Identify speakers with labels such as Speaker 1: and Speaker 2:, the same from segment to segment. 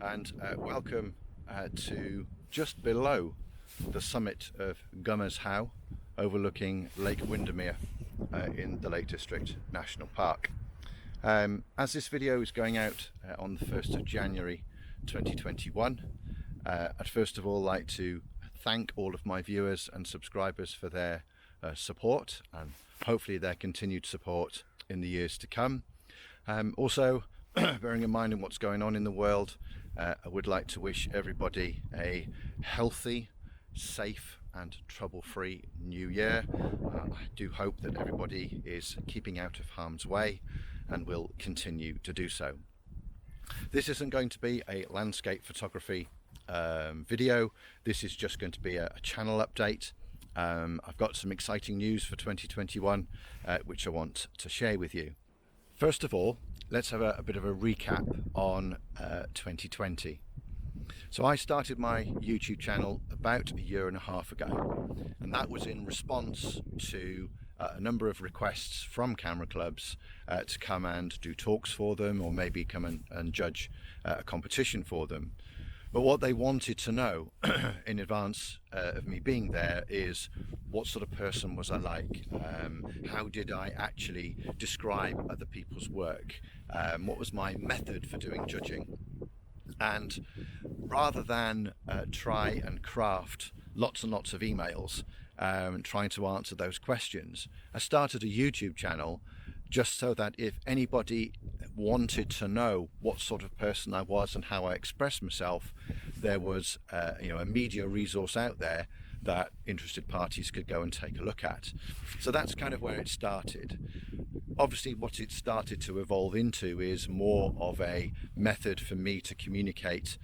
Speaker 1: and welcome to just below the summit of Gummers How, overlooking Lake Windermere in the Lake District National Park. As this video is going out on the 1st of January 2021, I'd first of all like to thank all of my viewers and subscribers for their support and hopefully their continued support in the years to come. Also, bearing in mind what's going on in the world, I would like to wish everybody a healthy, safe and trouble-free new year. I do hope that everybody is keeping out of harm's way and will continue to do so. This isn't going to be a landscape photography video. This is just going to be a channel update. I've got some exciting news for 2021 which I want to share with you. First of all, let's have a bit of a recap on 2020. So I started my YouTube channel about a year and a half ago, and that was in response to a number of requests from camera clubs to come and do talks for them, or maybe come and judge a competition for them. But what they wanted to know in advance of me being there is what sort of person was I like? How did I actually describe other people's work? What was my method for doing judging? And rather than try and craft lots and lots of emails trying to answer those questions, I started a YouTube channel just so that if anybody wanted to know what sort of person I was and how I expressed myself, there was a media resource out there that interested parties could go and take a look at. So that's kind of where it started. Obviously what it started to evolve into is more of a method for me to communicate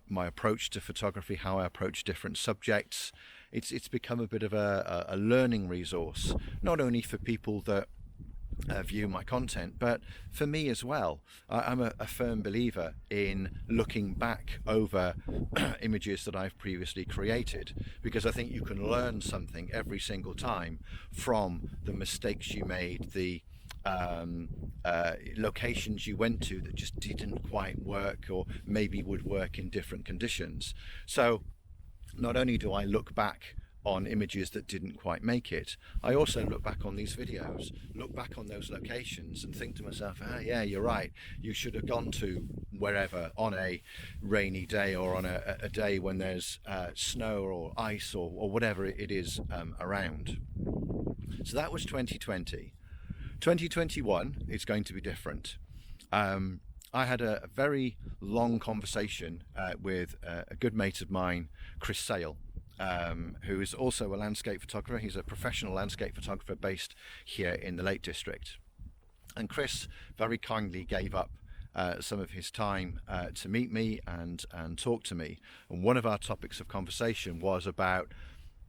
Speaker 1: my approach to photography, how I approach different subjects. It's become a bit of a learning resource, not only for people that view my content, but for me as well. I'm a firm believer in looking back over images that I've previously created, because I think you can learn something every single time from the mistakes you made, the locations you went to that just didn't quite work, or maybe would work in different conditions. So not only do I look back on images that didn't quite make it, I also look back on these videos, look back on those locations and think to myself, yeah, you're right, you should have gone to wherever on a rainy day, or on a day when there's snow or ice or whatever it is around. So that was 2020. 2021 is going to be different. I had a very long conversation with a good mate of mine, Chris Sale, who is also a landscape photographer. He's a professional landscape photographer based here in the Lake District. And Chris very kindly gave up some of his time to meet me and talk to me. And one of our topics of conversation was about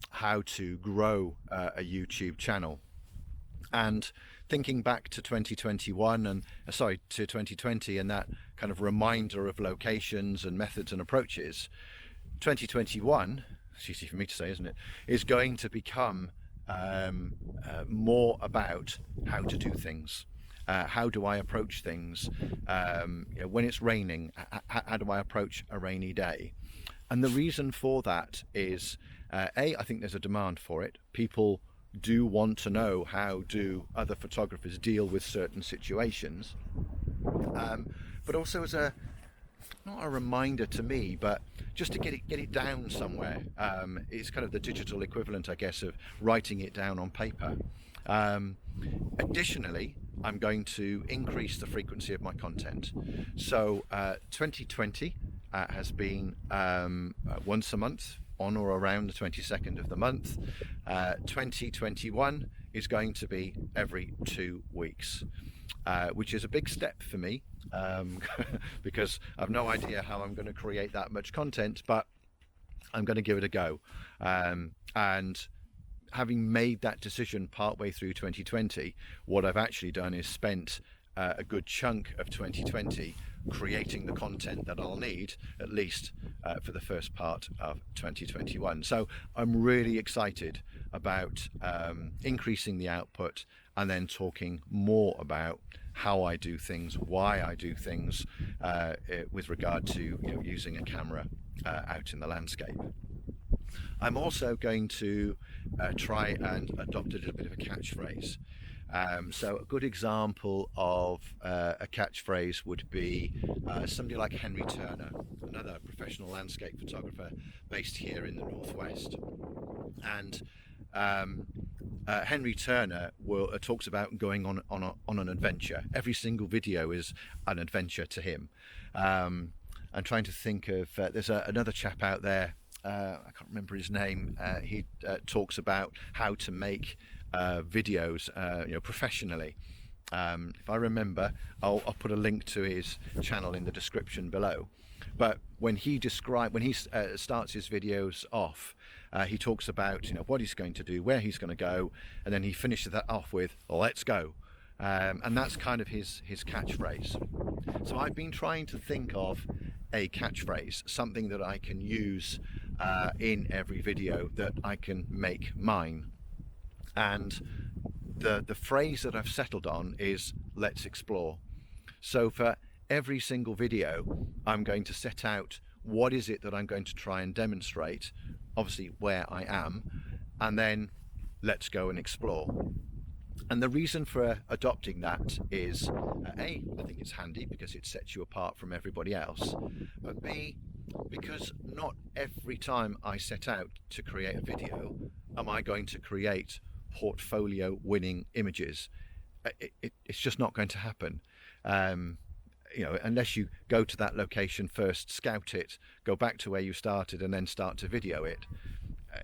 Speaker 1: how to grow a YouTube channel. And thinking back to 2021 and to 2020, and that kind of reminder of locations and methods and approaches, 2021, it's easy for me to say, isn't it, is going to become more about how to do things. How do I approach things? When it's raining, how do I approach a rainy day? And the reason for that is, I think there's a demand for it. People do want to know, how do other photographers deal with certain situations, but also as not a reminder to me, but just to get it down somewhere. It's kind of the digital equivalent, I guess, of writing it down on paper. Additionally, I'm going to increase the frequency of my content. So 2020 has been once a month, on or around the 22nd of the month. 2021 is going to be every 2 weeks, which is a big step for me, because I've no idea how I'm going to create that much content, but I'm going to give it a go. And having made that decision partway through 2020, what I've actually done is spent a good chunk of 2020 creating the content that I'll need, at least for the first part of 2021. So I'm really excited about increasing the output and then talking more about how I do things, why I do things with regard to using a camera out in the landscape. I'm also going to try and adopt a little bit of a catchphrase. So a good example of a catchphrase would be somebody like Henry Turner, another professional landscape photographer based here in the Northwest. And Henry Turner talks about going on an adventure. Every single video is an adventure to him. I'm trying to think of, there's another chap out there, I can't remember his name. He talks about how to make videos professionally. If I remember, I'll put a link to his channel in the description below. But when he starts his videos off, he talks about what he's going to do, where he's going to go, and then he finishes that off with "Let's go," and that's kind of his catchphrase. So I've been trying to think of a catchphrase, something that I can use in every video that I can make mine. And the phrase that I've settled on is "Let's explore." So for every single video, I'm going to set out what is it that I'm going to try and demonstrate, obviously where I am, and then let's go and explore. And the reason for adopting that is A, I think it's handy because it sets you apart from everybody else, but B, because not every time I set out to create a video am I going to create portfolio winning images. It's just not going to happen. Unless you go to that location first, scout it, go back to where you started, and then start to video it.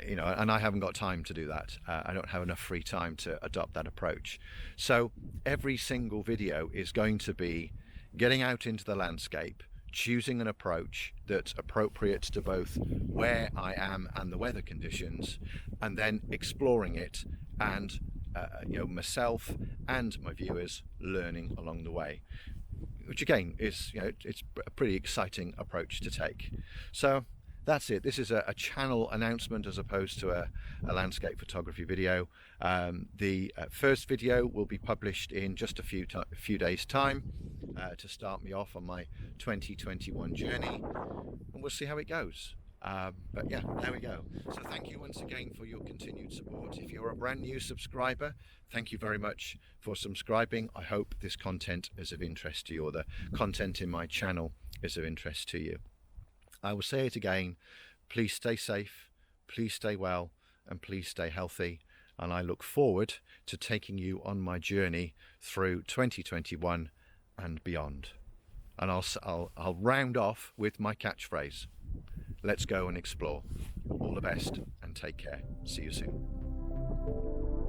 Speaker 1: And I haven't got time to do that. I don't have enough free time to adopt that approach. So every single video is going to be getting out into the landscape, choosing an approach that's appropriate to both where I am and the weather conditions, and then exploring it, and myself and my viewers learning along the way, which again is it's a pretty exciting approach to take. So that's it. This is a channel announcement as opposed to a landscape photography video. The first video will be published in just a few days time to start me off on my 2021 journey, and we'll see how it goes. But yeah, there we go. So thank you once again for your continued support. If you're a brand new subscriber, thank you very much for subscribing. I hope this content is of interest to you, or the content in my channel is of interest to you. I will say it again, please stay safe, please stay well, and please stay healthy. And I look forward to taking you on my journey through 2021 and beyond. And I'll round off with my catchphrase. Let's go and explore. All the best and take care. See you soon.